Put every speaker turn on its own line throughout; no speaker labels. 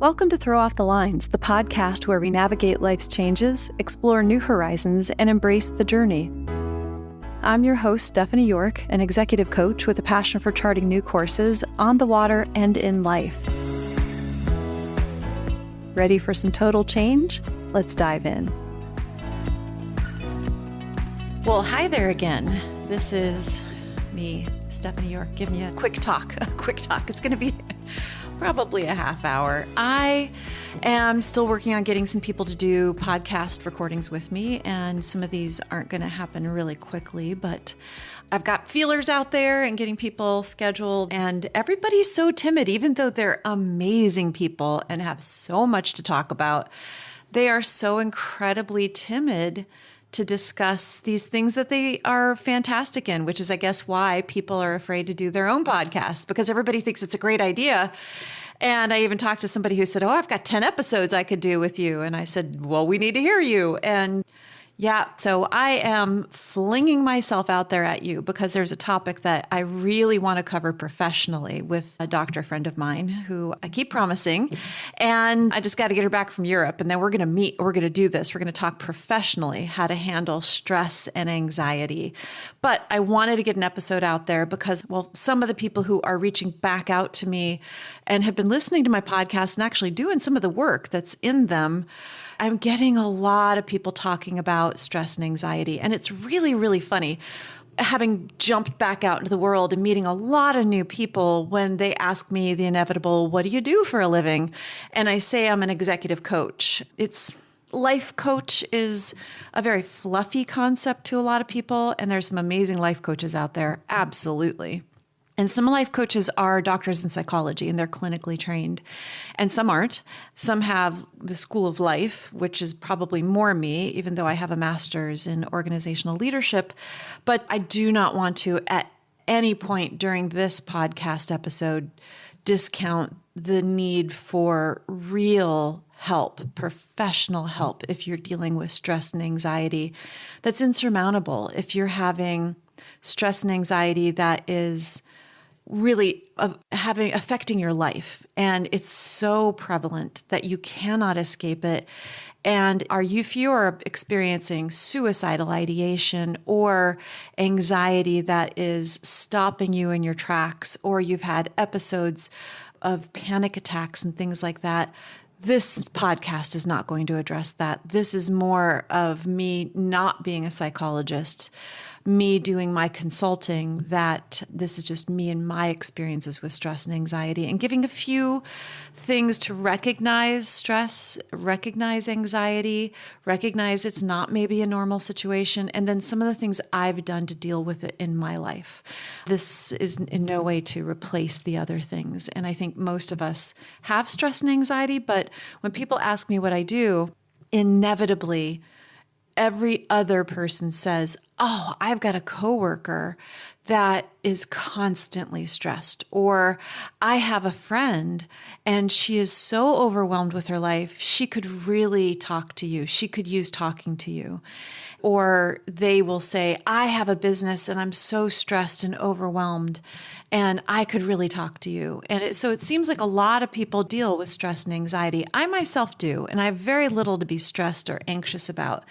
Welcome to Throw Off the Lines, the podcast where we navigate life's changes, explore new horizons, and embrace the journey. I'm your host, Stephanie York, an executive coach with a passion for charting new courses on the water and in life. Ready for some total change? Let's dive in. Well, hi there again. This is me, Stephanie York, giving you a quick talk. It's going to be probably a half hour. I am still working on getting some people to do podcast recordings with me, and some of these aren't going to happen really quickly, but I've got feelers out there and getting people scheduled, and everybody's so timid, even though they're amazing people and have so much to talk about. They are so incredibly timid to discuss these things that they are fantastic in, which is, I guess, why people are afraid to do their own podcast, because everybody thinks it's a great idea. And I even talked to somebody who said, I've got 10 episodes I could do with you. And I said, well, we need to hear you. And yeah, so I am flinging myself out there at you because there's a topic that I really want to cover professionally with a doctor friend of mine who I keep promising. And I just got to get her back from Europe. And then we're going to meet. We're going to do this. We're going to talk professionally how to handle stress and anxiety. But I wanted to get an episode out there because, well, some of the people who are reaching back out to me and have been listening to my podcast and actually doing some of the work that's in them, I'm getting a lot of people talking about stress and anxiety. And it's really, really funny having jumped back out into the world and meeting a lot of new people when they ask me the inevitable, what do you do for a living? And I say I'm an executive coach. Life coach is a very fluffy concept to a lot of people. And there's some amazing life coaches out there. Absolutely. And some life coaches are doctors in psychology and they're clinically trained, and some aren't. Some have the school of life, which is probably more me, even though I have a master's in organizational leadership. But I do not want to, at any point during this podcast episode, discount the need for real help, professional help, if you're dealing with stress and anxiety that's insurmountable. If you're having stress and anxiety that is really affecting your life, and it's so prevalent that you cannot escape it. And if you are experiencing suicidal ideation or anxiety that is stopping you in your tracks, or you've had episodes of panic attacks and things like that, this podcast is not going to address that. This is more of me not being a psychologist, me doing my consulting, that this is just me and my experiences with stress and anxiety, and giving a few things to recognize stress, recognize anxiety, recognize it's not maybe a normal situation, and then some of the things I've done to deal with it in my life. This is in no way to replace the other things. And I think most of us have stress and anxiety, but when people ask me what I do, inevitably, every other person says, I've got a coworker that is constantly stressed, or I have a friend and she is so overwhelmed with her life, she could really talk to you. She could use talking to you. Or they will say, I have a business and I'm so stressed and overwhelmed and I could really talk to you. And so it seems like a lot of people deal with stress and anxiety. I myself do, and I have very little to be stressed or anxious about.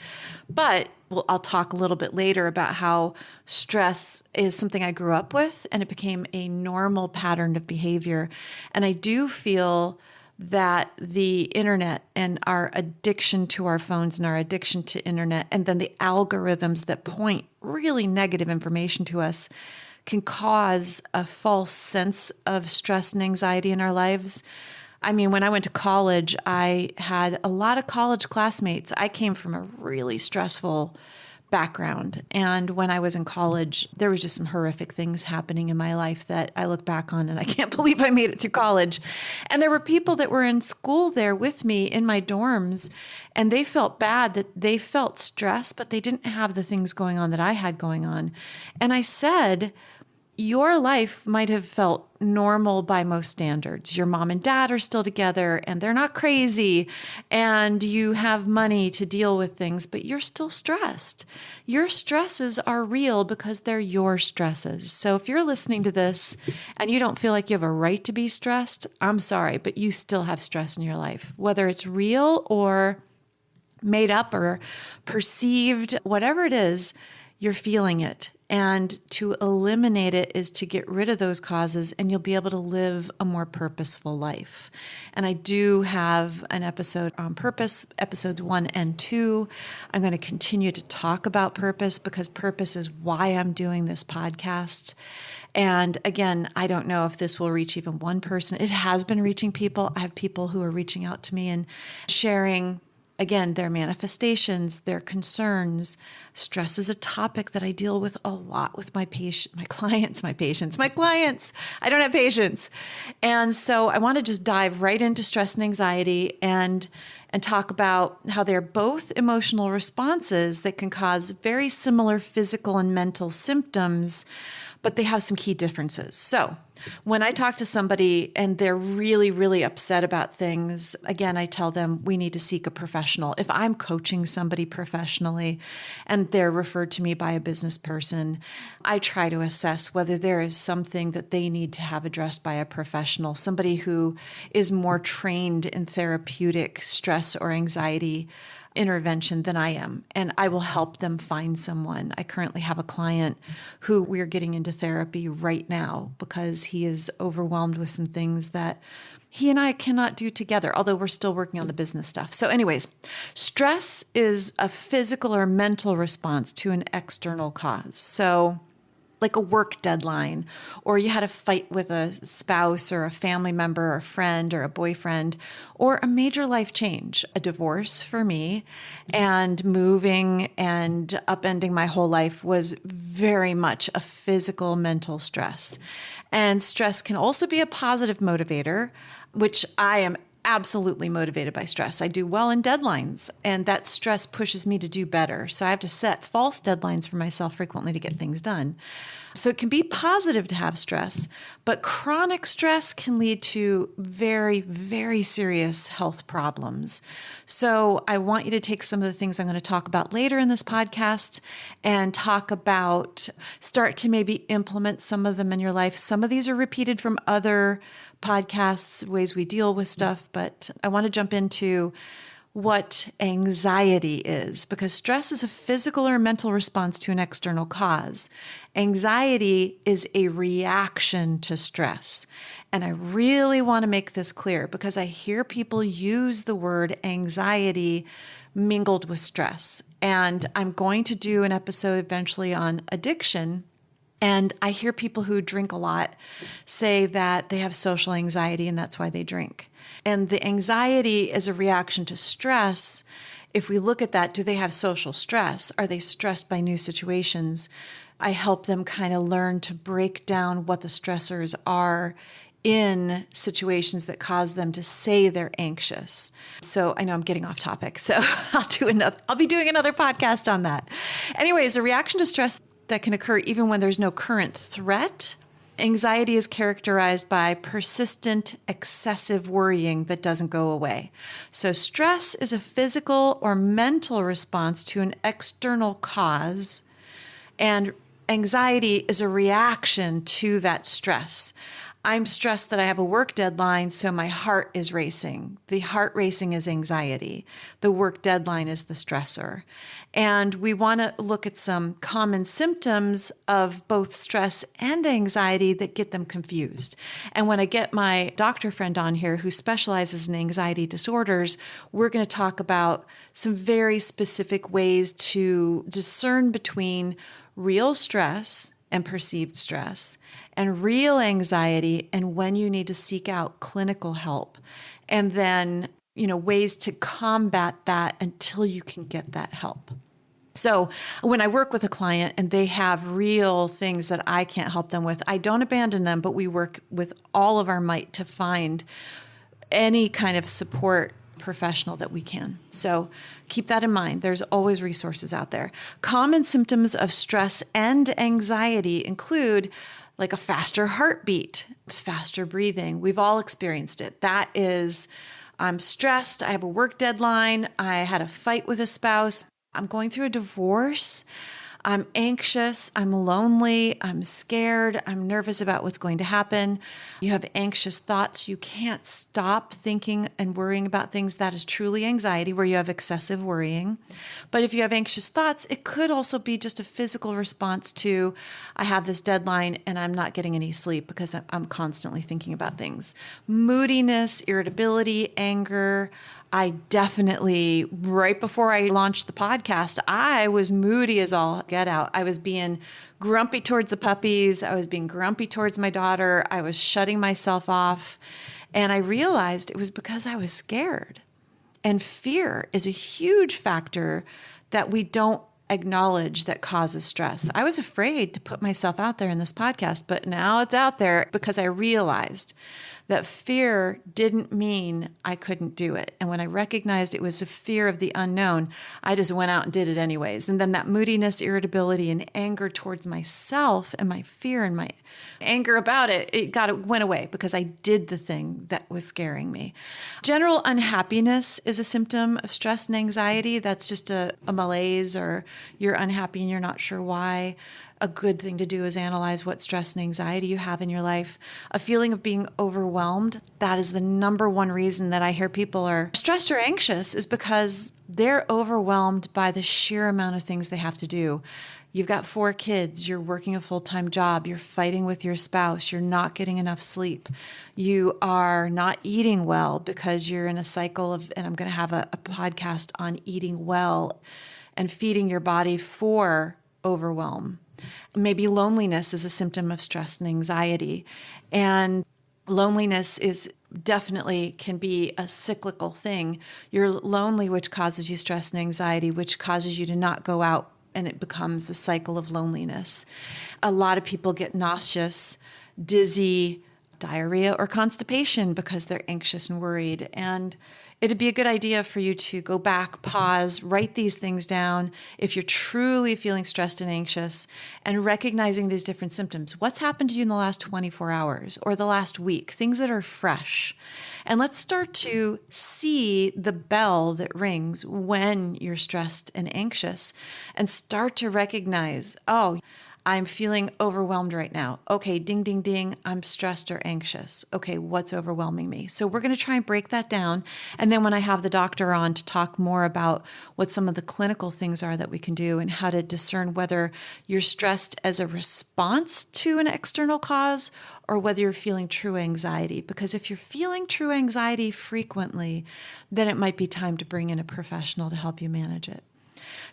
But I'll talk a little bit later about how stress is something I grew up with, and it became a normal pattern of behavior. And I do feel that the internet and our addiction to our phones and our addiction to internet, and then the algorithms that point really negative information to us, can cause a false sense of stress and anxiety in our lives. I mean, when I went to college, I had a lot of college classmates. I came from a really stressful background. And when I was in college, there was just some horrific things happening in my life that I look back on and I can't believe I made it through college. And there were people that were in school there with me in my dorms, and they felt bad, that they felt stressed, but they didn't have the things going on that I had going on. And I said, your life might have felt normal by most standards. Your mom and dad are still together and they're not crazy, and you have money to deal with things, but you're still stressed. Your stresses are real because they're your stresses. So if you're listening to this and you don't feel like you have a right to be stressed, I'm sorry, but you still have stress in your life, whether it's real or made up or perceived, whatever it is, you're feeling it. And to eliminate it is to get rid of those causes, and you'll be able to live a more purposeful life. And I do have an episode on purpose, episodes 1 and 2. I'm going to continue to talk about purpose because purpose is why I'm doing this podcast. And again, I don't know if this will reach even one person. It has been reaching people. I have people who are reaching out to me and sharing, again, their manifestations, their concerns. Stress is a topic that I deal with a lot with my clients. I don't have patience. And so I want to just dive right into stress and anxiety and talk about how they're both emotional responses that can cause very similar physical and mental symptoms, but they have some key differences. So when I talk to somebody and they're really, really upset about things, again, I tell them we need to seek a professional. If I'm coaching somebody professionally and they're referred to me by a business person, I try to assess whether there is something that they need to have addressed by a professional, somebody who is more trained in therapeutic stress or anxiety intervention than I am, and I will help them find someone. I currently have a client who we're getting into therapy right now because he is overwhelmed with some things that he and I cannot do together, although we're still working on the business stuff. So anyways, stress is a physical or mental response to an external cause. So like a work deadline, or you had a fight with a spouse or a family member or a friend or a boyfriend, or a major life change, a divorce for me, and moving and upending my whole life was very much a physical, mental stress. And stress can also be a positive motivator, which I am absolutely motivated by stress. I do well in deadlines, and that stress pushes me to do better. So I have to set false deadlines for myself frequently to get things done. So it can be positive to have stress, but chronic stress can lead to very, very serious health problems. So I want you to take some of the things I'm going to talk about later in this podcast and start to maybe implement some of them in your life. Some of these are repeated from other podcasts, ways we deal with stuff, but I want to jump into what anxiety is, because stress is a physical or mental response to an external cause. Anxiety is a reaction to stress. And I really want to make this clear because I hear people use the word anxiety mingled with stress. And I'm going to do an episode eventually on addiction. And I hear people who drink a lot say that they have social anxiety and that's why they drink. And the anxiety is a reaction to stress. If we look at that, do they have social stress? Are they stressed by new situations? I help them kind of learn to break down what the stressors are in situations that cause them to say they're anxious. So I know I'm getting off topic. So I'll be doing another podcast on that. Anyways, a reaction to stress that can occur even when there's no current threat. Anxiety is characterized by persistent, excessive worrying that doesn't go away. So stress is a physical or mental response to an external cause, and anxiety is a reaction to that stress. I'm stressed that I have a work deadline, so my heart is racing. The heart racing is anxiety. The work deadline is the stressor. And we want to look at some common symptoms of both stress and anxiety that get them confused. And when I get my doctor friend on here who specializes in anxiety disorders, we're going to talk about some very specific ways to discern between real stress and perceived stress, and real anxiety, and when you need to seek out clinical help. And then, ways to combat that until you can get that help. So when I work with a client and they have real things that I can't help them with, I don't abandon them, but we work with all of our might to find any kind of support professional that we can. So keep that in mind. There's always resources out there. Common symptoms of stress and anxiety include like a faster heartbeat, faster breathing. We've all experienced it. That is, I'm stressed. I have a work deadline. I had a fight with a spouse. I'm going through a divorce. I'm anxious, I'm lonely, I'm scared, I'm nervous about what's going to happen. You have anxious thoughts. You can't stop thinking and worrying about things. That is truly anxiety, where you have excessive worrying. But if you have anxious thoughts, it could also be just a physical response to, I have this deadline and I'm not getting any sleep because I'm constantly thinking about things. Moodiness, irritability, anger. I definitely, right before I launched the podcast, I was moody as all get out. I was being grumpy towards the puppies. I was being grumpy towards my daughter. I was shutting myself off. And I realized it was because I was scared. And fear is a huge factor that we don't acknowledge that causes stress. I was afraid to put myself out there in this podcast, but now it's out there because I realized that fear didn't mean I couldn't do it. And when I recognized it was a fear of the unknown, I just went out and did it anyways. And then that moodiness, irritability, and anger towards myself and my fear and my anger about it went away because I did the thing that was scaring me. General unhappiness is a symptom of stress and anxiety. That's just a malaise, or you're unhappy and you're not sure why. A good thing to do is analyze what stress and anxiety you have in your life. A feeling of being overwhelmed, that is the number one reason that I hear people are stressed or anxious, is because they're overwhelmed by the sheer amount of things they have to do. You've got 4 kids, you're working a full-time job, you're fighting with your spouse, you're not getting enough sleep, you are not eating well because you're in a cycle of, and I'm going to have a podcast on eating well and feeding your body for overwhelm. Maybe loneliness is a symptom of stress and anxiety. And loneliness is definitely can be a cyclical thing. You're lonely, which causes you stress and anxiety, which causes you to not go out, and it becomes the cycle of loneliness. A lot of people get nauseous, dizzy, diarrhea, or constipation because they're anxious and worried. And it'd be a good idea for you to go back, pause, write these things down if you're truly feeling stressed and anxious, and recognizing these different symptoms. What's happened to you in the last 24 hours or the last week? Things that are fresh. And let's start to see the bell that rings when you're stressed and anxious, and start to recognize, oh, I'm feeling overwhelmed right now. Okay, ding, ding, ding, I'm stressed or anxious. Okay, what's overwhelming me? So we're going to try and break that down. And then when I have the doctor on to talk more about what some of the clinical things are that we can do and how to discern whether you're stressed as a response to an external cause or whether you're feeling true anxiety. Because if you're feeling true anxiety frequently, then it might be time to bring in a professional to help you manage it.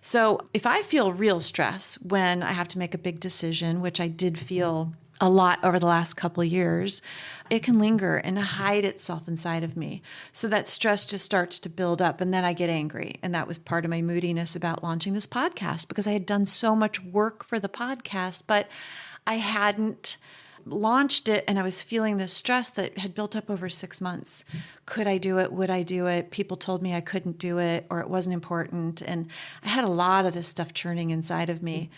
So if I feel real stress when I have to make a big decision, which I did feel a lot over the last couple of years, it can linger and hide itself inside of me. So that stress just starts to build up, and then I get angry. And that was part of my moodiness about launching this podcast, because I had done so much work for the podcast, but I hadn't launched it, and I was feeling this stress that had built up over 6 months. Could I do it? Would I do it? People told me I couldn't do it, or it wasn't important. And I had a lot of this stuff churning inside of me.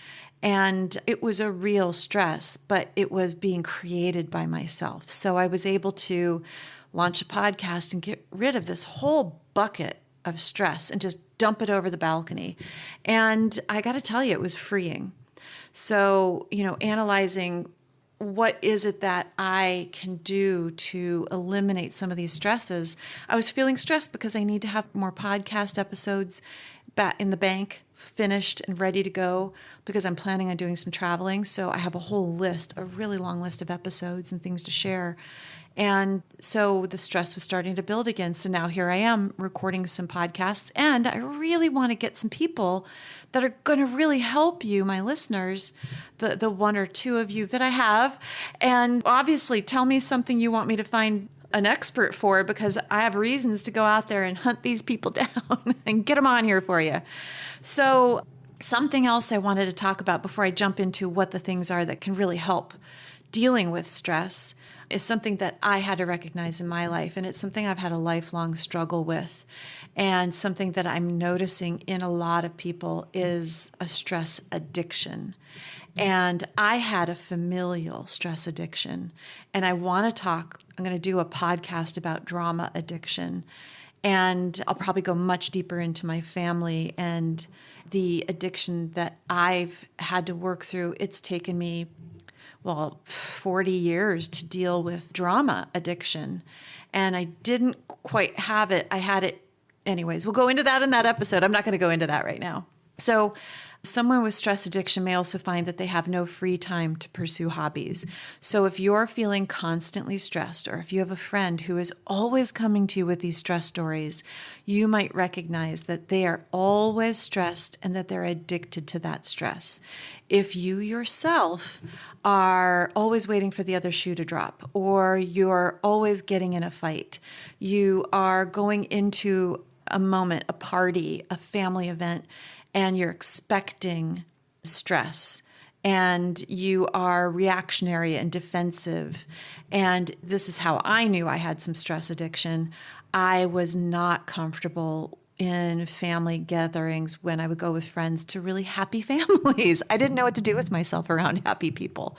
And it was a real stress, but it was being created by myself. So I was able to launch a podcast and get rid of this whole bucket of stress and just dump it over the balcony. And I got to tell you, it was freeing. So, analyzing what is it that I can do to eliminate some of these stresses. I was feeling stressed because I need to have more podcast episodes back in the bank, finished and ready to go, because I'm planning on doing some traveling. So I have a whole list, a really long list of episodes and things to share. And so the stress was starting to build again. So now here I am recording some podcasts, and I really want to get some people that are going to really help you, my listeners, the 1 or 2 of you that I have. And obviously tell me something you want me to find an expert for, because I have reasons to go out there and hunt these people down and get them on here for you. So something else I wanted to talk about before I jump into what the things are that can really help dealing with stress. is something that I had to recognize in my life. And it's something I've had a lifelong struggle with. And something that I'm noticing in a lot of people is a stress addiction. And I had a familial stress addiction. And I'm going to do a podcast about drama addiction. And I'll probably go much deeper into my family and the addiction that I've had to work through. It's taken me 40 years to deal with drama addiction. And I didn't quite have it. I had it anyways. We'll go into that in that episode. I'm not going to go into that right now. So someone with stress addiction may also find that they have no free time to pursue hobbies. So if you're feeling constantly stressed, or if you have a friend who is always coming to you with these stress stories, you might recognize that they are always stressed and that they're addicted to that stress. If you yourself are always waiting for the other shoe to drop, or you're always getting in a fight, you are going into a moment, a party, a family event, and you're expecting stress, and you are reactionary and defensive. And this is how I knew I had some stress addiction. I was not comfortable in family gatherings when I would go with friends to really happy families. I didn't know what to do with myself around happy people,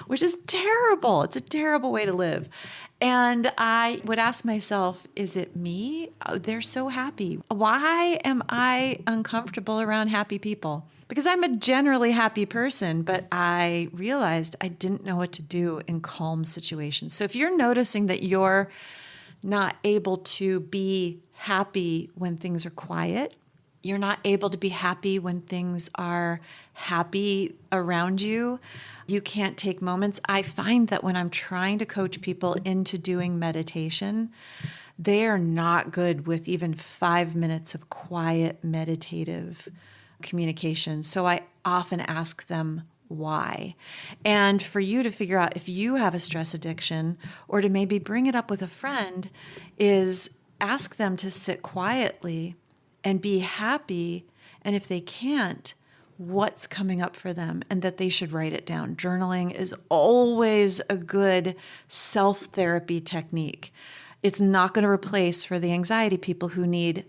which is terrible. It's a terrible way to live. And I would ask myself, is it me? Oh, they're so happy. Why am I uncomfortable around happy people? Because I'm a generally happy person, but I realized I didn't know what to do in calm situations. So if you're noticing that you're not able to be happy when things are quiet, you're not able to be happy when things are happy around you, you can't take moments. I find that when I'm trying to coach people into doing meditation, they are not good with even 5 minutes of quiet meditative communication. So I often ask them why. And for you to figure out if you have a stress addiction, or to maybe bring it up with a friend, is ask them to sit quietly and be happy. And if they can't, what's coming up for them, and that they should write it down. Journaling is always a good self-therapy technique. It's not going to replace for the anxiety people who need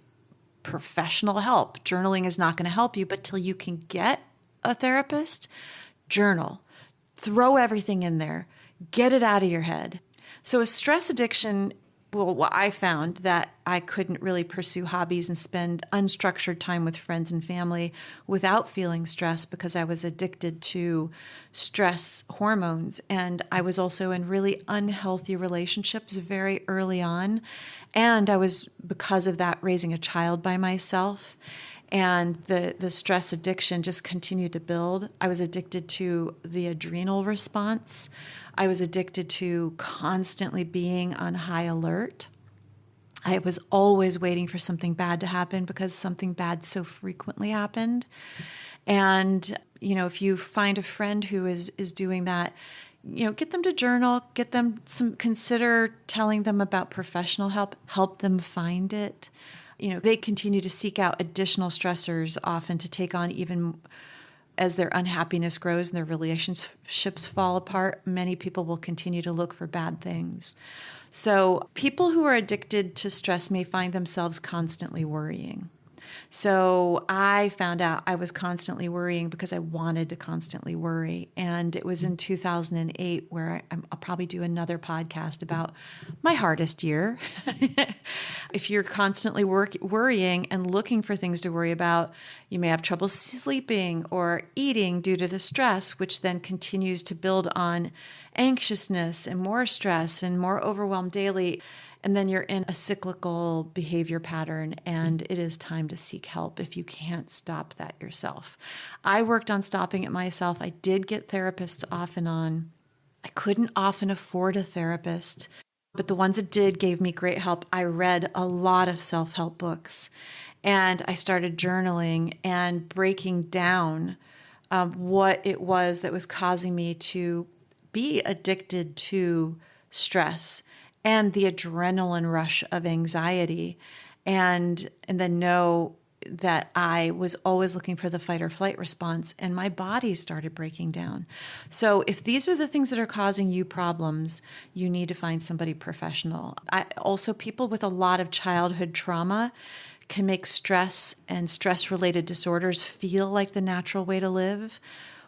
professional help. Journaling is not going to help you, but till you can get a therapist, journal. Throw everything in there. Get it out of your head. So a stress addiction, what I found that I couldn't really pursue hobbies and spend unstructured time with friends and family without feeling stressed, because I was addicted to stress hormones. And I was also in really unhealthy relationships very early on. And I was, because of that, raising a child by myself. And the stress addiction just continued to build. I was addicted to the adrenal response. I was addicted to constantly being on high alert. I was always waiting for something bad to happen because something bad so frequently happened. And, if you find a friend who is doing that, get them to journal, consider telling them about professional help them find it. They continue to seek out additional stressors often to take on, even as their unhappiness grows and their relationships fall apart. Many people will continue to look for bad things. So people who are addicted to stress may find themselves constantly worrying. So I found out I was constantly worrying because I wanted to constantly worry. And it was in 2008 where I'll probably do another podcast about my hardest year. If you're constantly worrying and looking for things to worry about, you may have trouble sleeping or eating due to the stress, which then continues to build on anxiousness and more stress and more overwhelm daily. And then you're in a cyclical behavior pattern, and it is time to seek help if you can't stop that yourself. I worked on stopping it myself. I did get therapists off and on. I couldn't often afford a therapist, but the ones that did gave me great help. I read a lot of self-help books, and I started journaling and breaking down what it was that was causing me to be addicted to stress and the adrenaline rush of anxiety, and then know that I was always looking for the fight or flight response, and my body started breaking down. So if these are the things that are causing you problems, you need to find somebody professional. Also, people with a lot of childhood trauma can make stress and stress-related disorders feel like the natural way to live.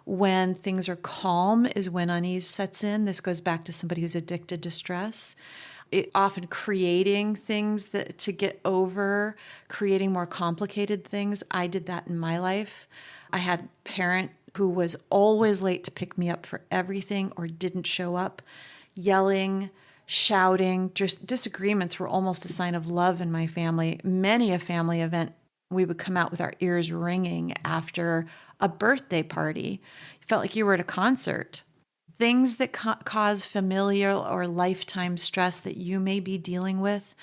When things are calm is when unease sets in. This goes back to somebody who's addicted to stress. It often creating things that to get over, creating more complicated things. I did that in my life. I had a parent who was always late to pick me up for everything or didn't show up, yelling, shouting. Just disagreements were almost a sign of love in my family. Many a family event, we would come out with our ears ringing after a birthday party. You felt like you were at a concert. Things that cause familial or lifetime stress that you may be dealing with: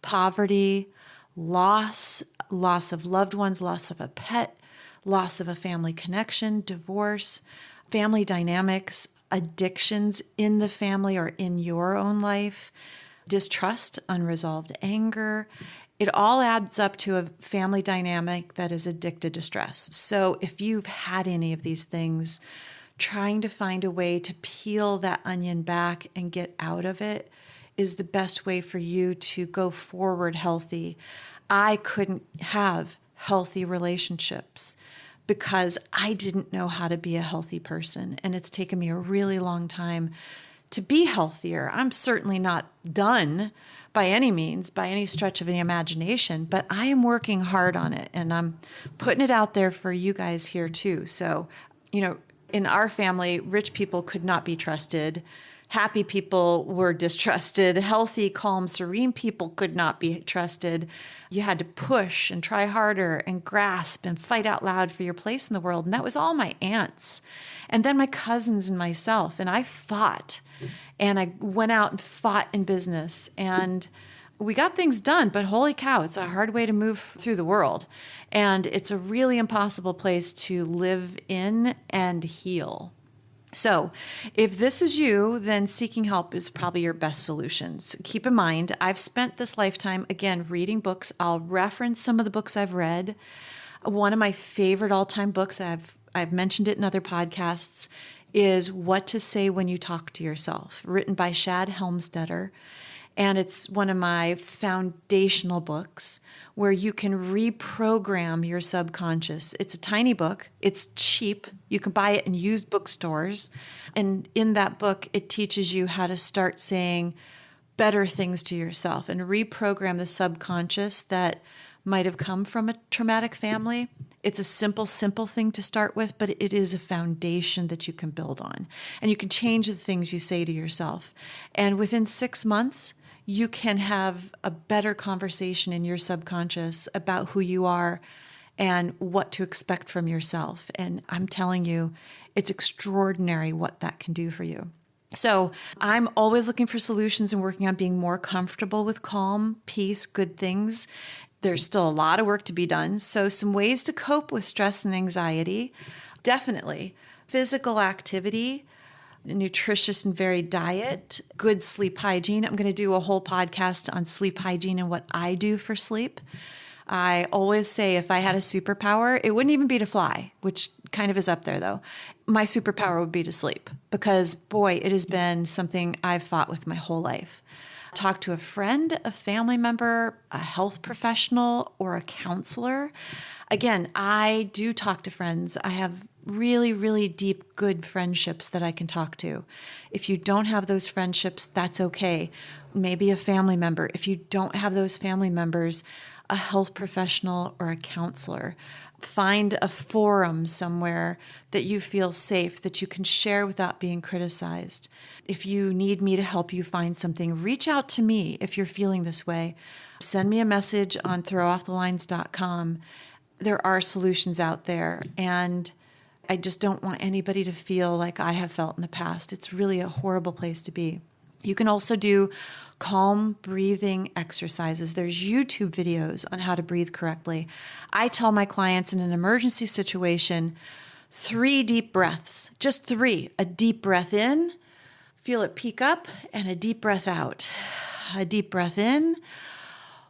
poverty, loss of loved ones, loss of a pet, loss of a family connection, divorce, family dynamics, addictions in the family or in your own life, distrust, unresolved anger. It all adds up to a family dynamic that is addicted to stress. So if you've had any of these things, trying to find a way to peel that onion back and get out of it is the best way for you to go forward healthy. I couldn't have healthy relationships because I didn't know how to be a healthy person. And it's taken me a really long time to be healthier. I'm certainly not done by any means, by any stretch of the imagination, but I am working hard on it. And I'm putting it out there for you guys here too. So, in our family, rich people could not be trusted. Happy people were distrusted. Healthy, calm, serene people could not be trusted. You had to push and try harder and grasp and fight out loud for your place in the world. And that was all my aunts. And then my cousins and myself. And I fought. And I went out and fought in business. And we got things done, but holy cow, it's a hard way to move through the world. And it's a really impossible place to live in and heal. So if this is you, then seeking help is probably your best solution. So keep in mind, I've spent this lifetime, again, reading books. I'll reference some of the books I've read. One of my favorite all-time books, I've mentioned it in other podcasts, is What to Say When You Talk to Yourself, written by Shad Helmstetter. And it's one of my foundational books where you can reprogram your subconscious. It's a tiny book. It's cheap. You can buy it in used bookstores. And in that book, it teaches you how to start saying better things to yourself and reprogram the subconscious that might have come from a traumatic family. It's a simple thing to start with, but it is a foundation that you can build on. And you can change the things you say to yourself. And within 6 months, you can have a better conversation in your subconscious about who you are and what to expect from yourself. And I'm telling you, it's extraordinary what that can do for you. So I'm always looking for solutions and working on being more comfortable with calm, peace, good things. There's still a lot of work to be done. So some ways to cope with stress and anxiety: definitely physical activity, nutritious and varied diet, good sleep hygiene. I'm going to do a whole podcast on sleep hygiene and what I do for sleep. I always say if I had a superpower, it wouldn't even be to fly, which kind of is up there though. My superpower would be to sleep because, boy, it has been something I've fought with my whole life. Talk to a friend, a family member, a health professional, or a counselor. Again, I do talk to friends. I have really, really deep, good friendships that I can talk to. If you don't have those friendships, that's okay. Maybe a family member. If you don't have those family members, a health professional or a counselor. Find a forum somewhere that you feel safe, that you can share without being criticized. If you need me to help you find something, reach out to me if you're feeling this way. Send me a message on throwoffthelines.com. There are solutions out there, and I just don't want anybody to feel like I have felt in the past. It's really a horrible place to be. You can also do calm breathing exercises. There's YouTube videos on how to breathe correctly. I tell my clients in an emergency situation, 3 deep breaths, just 3. A deep breath in, feel it peak up, and a deep breath out. A deep breath in,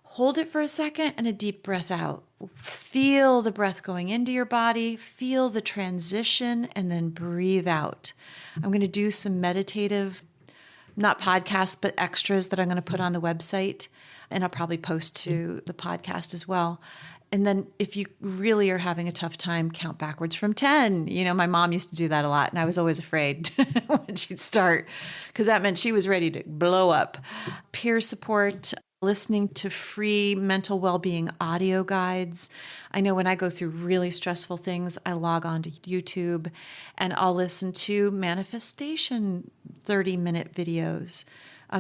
hold it for a second, and a deep breath out. Feel the breath going into your body, feel the transition, and then breathe out. I'm going to do some meditative, not podcasts, but extras that I'm going to put on the website, and I'll probably post to the podcast as well. And then if you really are having a tough time, count backwards from 10. My mom used to do that a lot, and I was always afraid when she'd start, because that meant she was ready to blow up. Peer support, listening to free mental well-being audio guides. I know when I go through really stressful things, I log on to YouTube and I'll listen to manifestation 30-minute videos.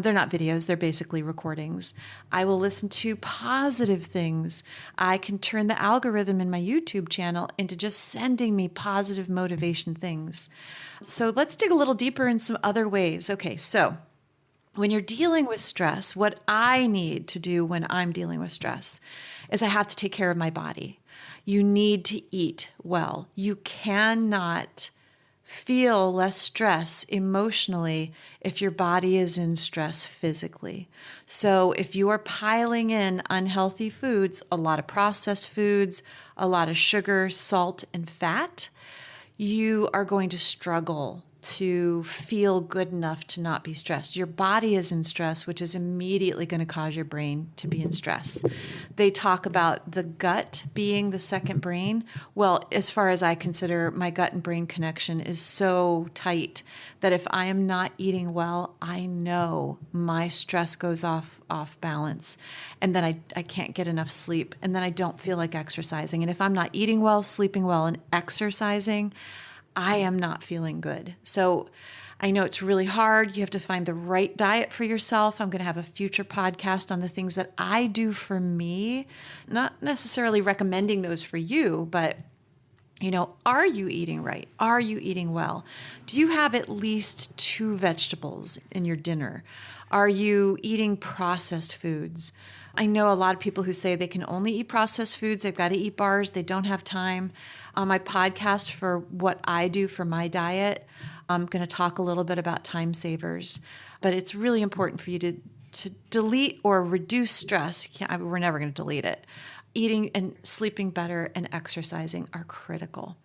They're not videos, they're basically recordings. I will listen to positive things. I can turn the algorithm in my YouTube channel into just sending me positive motivation things. So let's dig a little deeper in some other ways. Okay, so when you're dealing with stress, what I need to do when I'm dealing with stress is I have to take care of my body. You need to eat well. You cannot feel less stress emotionally if your body is in stress physically. So if you are piling in unhealthy foods, a lot of processed foods, a lot of sugar, salt, and fat, you are going to struggle to feel good enough to not be stressed. Your body is in stress, which is immediately going to cause your brain to be in stress. They talk about the gut being the second brain. Well, as far as I consider, my gut and brain connection is so tight that if I am not eating well, I know my stress goes off balance. And then I can't get enough sleep. And then I don't feel like exercising. And if I'm not eating well, sleeping well, and exercising, I am not feeling good. So I know it's really hard. You have to find the right diet for yourself. I'm going to have a future podcast on the things that I do for me, not necessarily recommending those for you, but are you eating right? Are you eating well? Do you have at least 2 vegetables in your dinner? Are you eating processed foods? I know a lot of people who say they can only eat processed foods. They've got to eat bars. They don't have time. On my podcast for what I do for my diet, I'm going to talk a little bit about time savers. But it's really important for you to delete or reduce stress. We're never going to delete it. Eating and sleeping better and exercising are critical.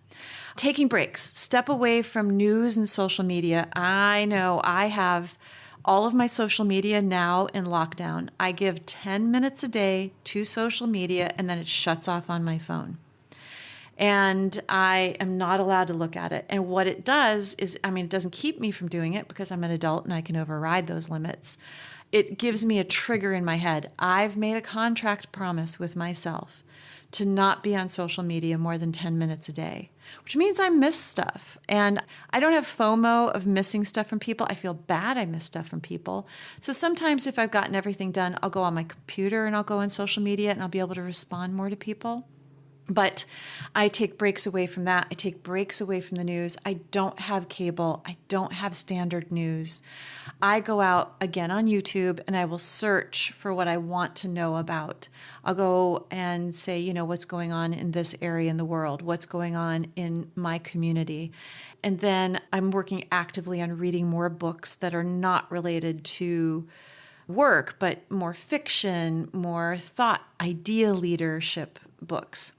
Taking breaks. Step away from news and social media. I know I have all of my social media now in lockdown. I give 10 minutes a day to social media, and then it shuts off on my phone. And I am not allowed to look at it. And what it does is, it doesn't keep me from doing it because I'm an adult and I can override those limits. It gives me a trigger in my head. I've made a contract promise with myself to not be on social media more than 10 minutes a day, which means I miss stuff. And I don't have FOMO of missing stuff from people. I feel bad I miss stuff from people. So sometimes if I've gotten everything done, I'll go on my computer and I'll go on social media and I'll be able to respond more to people. But I take breaks away from that. I take breaks away from the news. I don't have cable. I don't have standard news. I go out again on YouTube and I will search for what I want to know about. I'll go and say, what's going on in this area in the world? What's going on in my community? And then I'm working actively on reading more books that are not related to work, but more fiction, more thought, idea leadership books.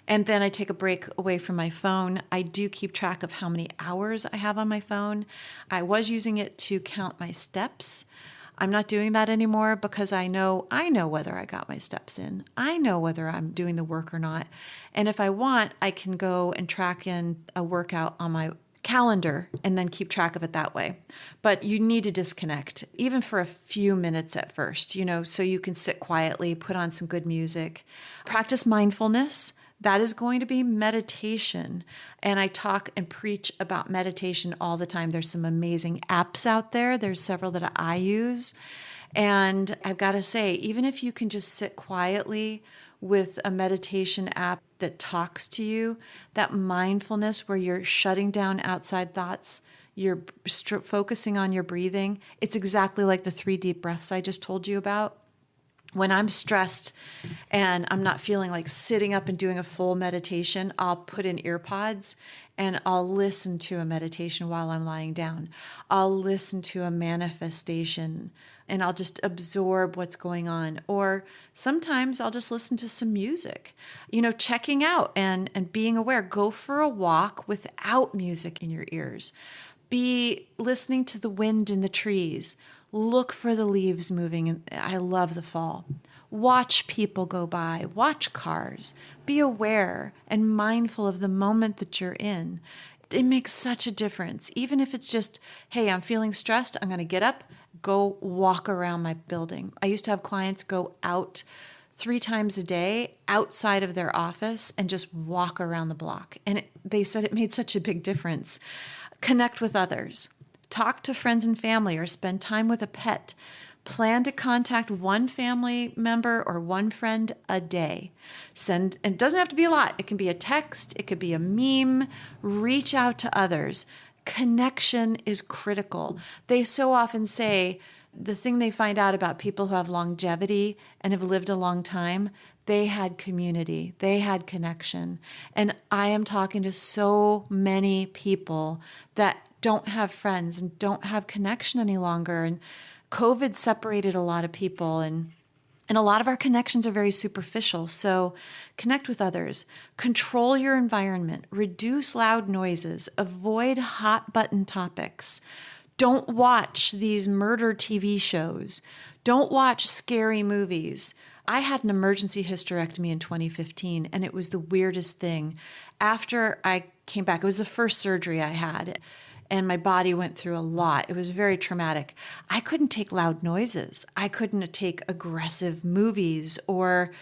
And then I take a break away from my phone. I do keep track of how many hours I have on my phone. I was using it to count my steps. I'm not doing that anymore because I know whether I got my steps in. I know whether I'm doing the work or not. And if I want, I can go and track in a workout on my calendar and then keep track of it that way. But you need to disconnect, even for a few minutes at first, so you can sit quietly, put on some good music, practice mindfulness. That is going to be meditation. And I talk and preach about meditation all the time. There's some amazing apps out there. There's several that I use. And I've got to say, even if you can just sit quietly with a meditation app that talks to you, that mindfulness where you're shutting down outside thoughts, you're focusing on your breathing, it's exactly like the 3 deep breaths I just told you about. When I'm stressed and I'm not feeling like sitting up and doing a full meditation, I'll put in ear pods and I'll listen to a meditation while I'm lying down. I'll listen to a manifestation and I'll just absorb what's going on. Or sometimes I'll just listen to some music, checking out and being aware. Go for a walk without music in your ears. Be listening to the wind in the trees. Look for the leaves moving. And I love the fall. Watch people go by. Watch cars. Be aware and mindful of the moment that you're in. It makes such a difference. Even if it's just, hey, I'm feeling stressed, I'm going to get up, go walk around my building. I used to have clients go out 3 times a day outside of their office and just walk around the block. And they said it made such a big difference. Connect with others. Talk to friends and family or spend time with a pet. Plan to contact one family member or one friend a day. And it doesn't have to be a lot. It can be a text. It could be a meme. Reach out to others. Connection is critical. They so often say the thing they find out about people who have longevity and have lived a long time, they had community. They had connection. And I am talking to so many people that don't have friends and don't have connection any longer. And COVID separated a lot of people, and a lot of our connections are very superficial. So connect with others, control your environment, reduce loud noises, avoid hot button topics. Don't watch these murder TV shows. Don't watch scary movies. I had an emergency hysterectomy in 2015, and it was the weirdest thing. After I came back, it was the first surgery I had, and my body went through a lot. It was very traumatic. I couldn't take loud noises. I couldn't take aggressive movies or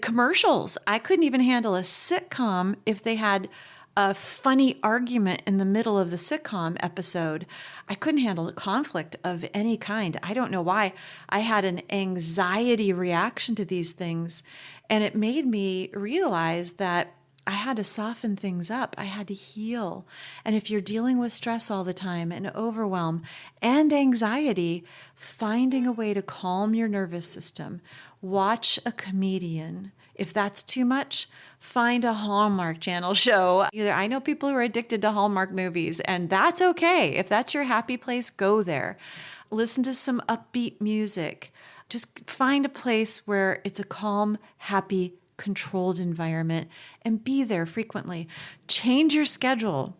commercials. I couldn't even handle a sitcom if they had a funny argument in the middle of the sitcom episode. I couldn't handle a conflict of any kind. I don't know why. I had an anxiety reaction to these things, and it made me realize that I had to soften things up. I had to heal. And if you're dealing with stress all the time and overwhelm and anxiety, finding a way to calm your nervous system, watch a comedian. If that's too much, find a Hallmark Channel show. I know people who are addicted to Hallmark movies, and that's okay. If that's your happy place, go there. Listen to some upbeat music. Just find a place where it's a calm, happy, controlled environment and be there frequently. Change your schedule.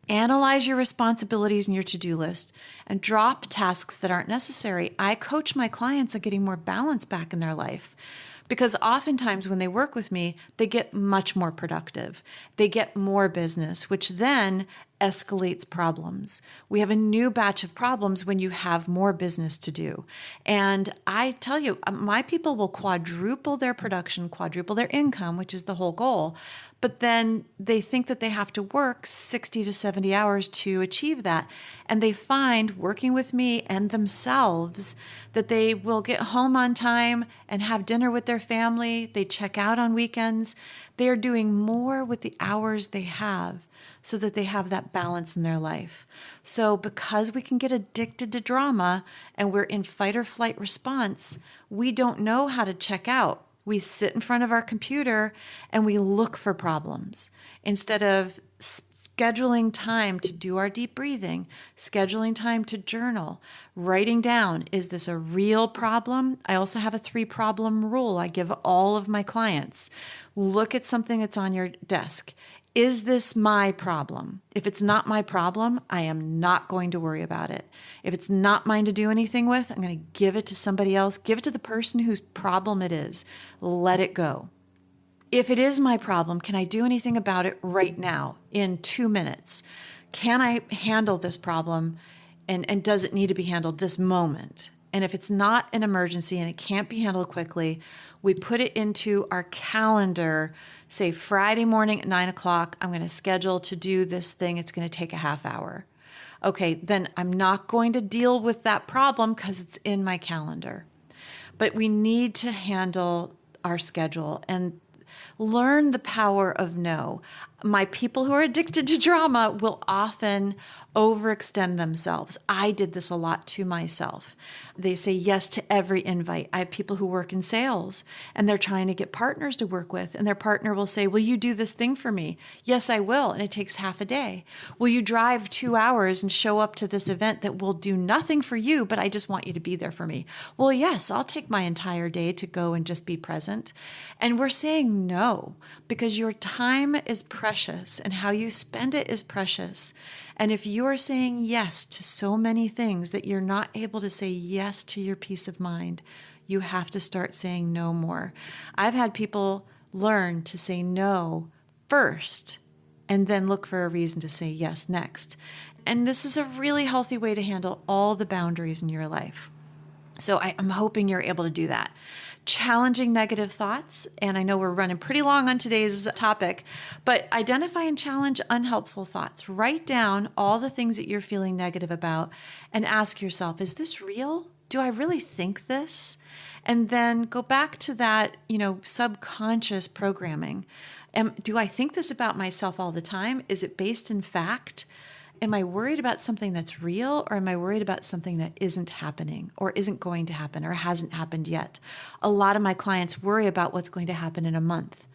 Analyze your responsibilities in your to-do list and drop tasks that aren't necessary. I coach my clients on getting more balance back in their life because oftentimes when they work with me, they get much more productive. They get more business, which then escalates problems. We have a new batch of problems when you have more business to do. And I tell you, my people will quadruple their production, quadruple their income, which is the whole goal. But then they think that they have to work 60 to 70 hours to achieve that. And they find working with me and themselves that they will get home on time and have dinner with their family. They check out on weekends. They are doing more with the hours they have so that they have that balance in their life. So because we can get addicted to drama and we're in fight or flight response, we don't know how to check out. We sit in front of our computer and we look for problems instead of scheduling time to do our deep breathing, scheduling time to journal, writing down, is this a real problem? I also have a 3-problem rule I give all of my clients. Look at something that's on your desk. Is this my problem? If it's not my problem, I am not going to worry about it. If it's not mine to do anything with, I'm going to give it to somebody else. Give it to the person whose problem it is. Let it go. If it is my problem, can I do anything about it right now in 2 minutes? Can I handle this problem? And does it need to be handled this moment? And if it's not an emergency and it can't be handled quickly, we put it into our calendar. Say Friday morning at 9 o'clock, I'm going to schedule to do this thing. It's going to take a half hour. Okay, then I'm not going to deal with that problem because it's in my calendar. But we need to handle our schedule and learn the power of no. My people who are addicted to drama will often overextend themselves. I did this a lot to myself. They say yes to every invite. I have people who work in sales and they're trying to get partners to work with, and their partner will say, will you do this thing for me? Yes, I will. And it takes half a day. Will you drive 2 hours and show up to this event that will do nothing for you, but I just want you to be there for me? Well, yes, I'll take my entire day to go and just be present. And we're saying no because your time is precious and how you spend it is precious. And if you are saying yes to so many things that you're not able to say yes to your peace of mind, you have to start saying no more. I've had people learn to say no first and then look for a reason to say yes next. And this is a really healthy way to handle all the boundaries in your life. So I'm hoping you're able to do that. Challenging negative thoughts, and I know we're running pretty long on today's topic, but identify and challenge unhelpful thoughts. Write down all the things that you're feeling negative about and ask yourself, is this real? Do I really think this? And then go back to that, subconscious programming. Do I think this about myself all the time? Is it based in fact? Am I worried about something that's real, or am I worried about something that isn't happening or isn't going to happen or hasn't happened yet? A lot of my clients worry about what's going to happen in a month.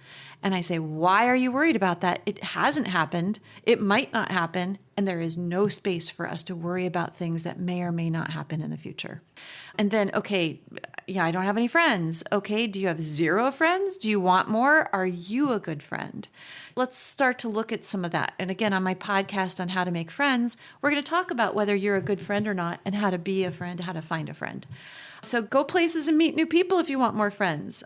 And I say, why are you worried about that? It hasn't happened. It might not happen. And there is no space for us to worry about things that may or may not happen in the future. And then, okay, I don't have any friends. Okay, do you have 0 friends? Do you want more? Are you a good friend? Let's start to look at some of that. And again, on my podcast on how to make friends, we're going to talk about whether you're a good friend or not and how to be a friend, how to find a friend. So go places and meet new people if you want more friends.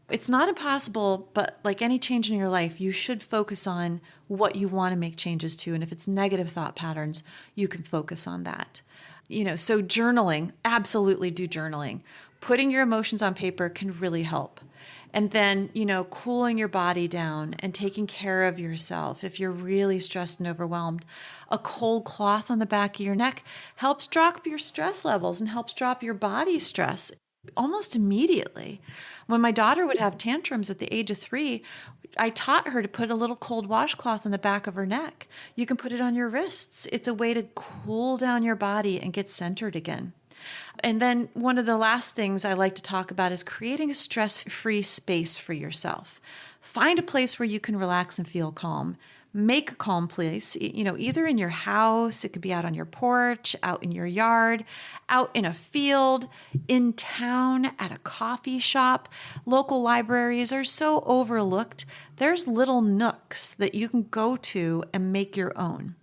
It's not impossible, but like any change in your life, you should focus on what you want to make changes to. And if it's negative thought patterns, you can focus on that. So journaling, absolutely do journaling. Putting your emotions on paper can really help. And then, cooling your body down and taking care of yourself. If you're really stressed and overwhelmed, a cold cloth on the back of your neck helps drop your stress levels and helps drop your body stress almost immediately. When my daughter would have tantrums at the age of 3, I taught her to put a little cold washcloth on the back of her neck. You can put it on your wrists. It's a way to cool down your body and get centered again. And then one of the last things I like to talk about is creating a stress-free space for yourself. Find a place where you can relax and feel calm. Make a calm place, either in your house, it could be out on your porch, out in your yard, out in a field, in town, at a coffee shop. Local libraries are so overlooked. There's little nooks that you can go to and make your own.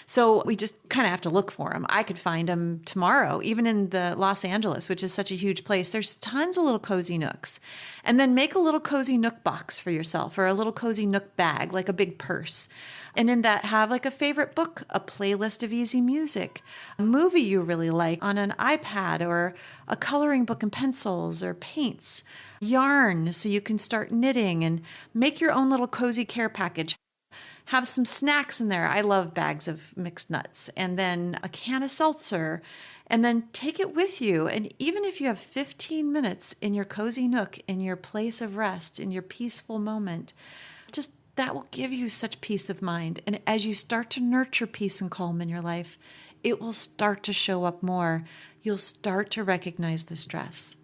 So we just kind of have to look for them. I could find them tomorrow, even in the Los Angeles, which is such a huge place. There's tons of little cozy nooks. And then make a little cozy nook box for yourself, or a little cozy nook bag, like a big purse. And in that, have like a favorite book, a playlist of easy music, a movie you really like on an iPad, or a coloring book and pencils or paints, yarn so you can start knitting, and make your own little cozy care package. Have some snacks in there. I love bags of mixed nuts, and then a can of seltzer, and then take it with you. And even if you have 15 minutes in your cozy nook, in your place of rest, in your peaceful moment, just that will give you such peace of mind. And as you start to nurture peace and calm in your life, it will start to show up more. You'll start to recognize the stress.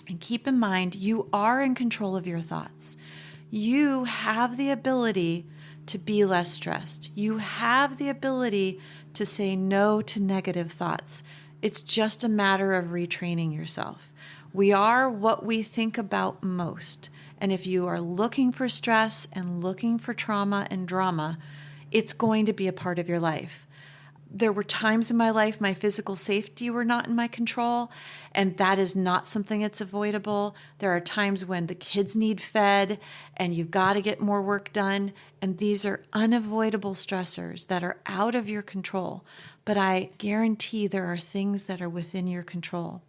And keep in mind, you are in control of your thoughts. You have the ability to be less stressed. You have the ability to say no to negative thoughts. It's just a matter of retraining yourself. We are what we think about most. And if you are looking for stress and looking for trauma and drama, it's going to be a part of your life. There were times in my life my physical safety were not in my control, and that is not something that's avoidable. There are times when the kids need fed and you've got to get more work done, and these are unavoidable stressors that are out of your control. But I guarantee there are things that are within your control,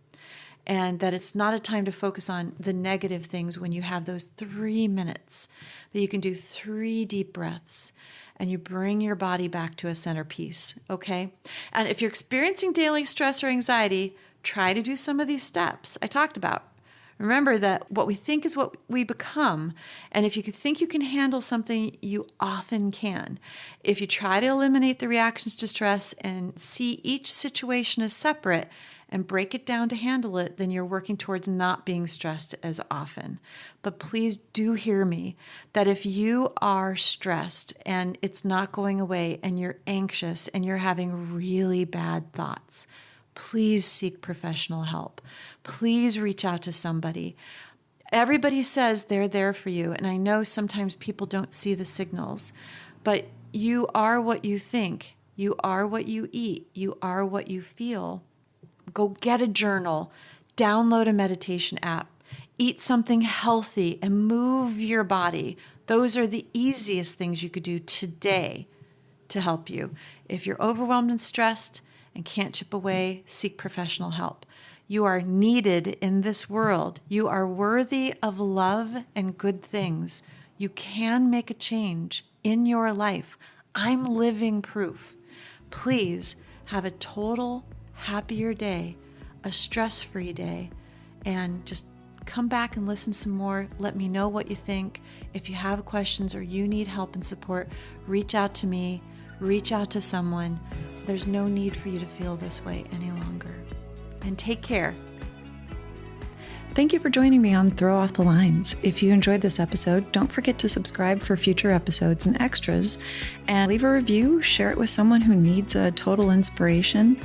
and that it's not a time to focus on the negative things when you have those 3 minutes that you can do 3 deep breaths and you bring your body back to a center piece, okay? And if you're experiencing daily stress or anxiety, try to do some of these steps I talked about. Remember that what we think is what we become. And if you think you can handle something, you often can. If you try to eliminate the reactions to stress and see each situation as separate and break it down to handle it, then you're working towards not being stressed as often. But please do hear me that if you are stressed and it's not going away and you're anxious and you're having really bad thoughts, please seek professional help. Please reach out to somebody. Everybody says they're there for you, and I know sometimes people don't see the signals, but you are what you think. You are what you eat. You are what you feel. Go get a journal, download a meditation app, eat something healthy, and move your body. Those are the easiest things you could do today to help you. If you're overwhelmed and stressed and can't chip away, seek professional help. You are needed in this world. You are worthy of love and good things. You can make a change in your life. I'm living proof. Please have a total happier day, a stress-free day, and just come back and listen some more. Let me know what you think. If you have questions or you need help and support, reach out to me, reach out to someone. There's no need for you to feel this way any longer. And take care. Thank you for joining me on Throw Off the Lines. If you enjoyed this episode, don't forget to subscribe for future episodes and extras, and leave a review, share it with someone who needs a total inspiration.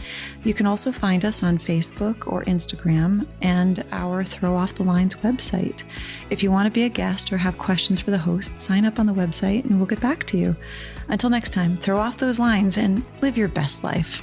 You can also find us on Facebook or Instagram and our Throw Off the Lines website. If you want to be a guest or have questions for the host, sign up on the website and we'll get back to you. Until next time, throw off those lines and live your best life.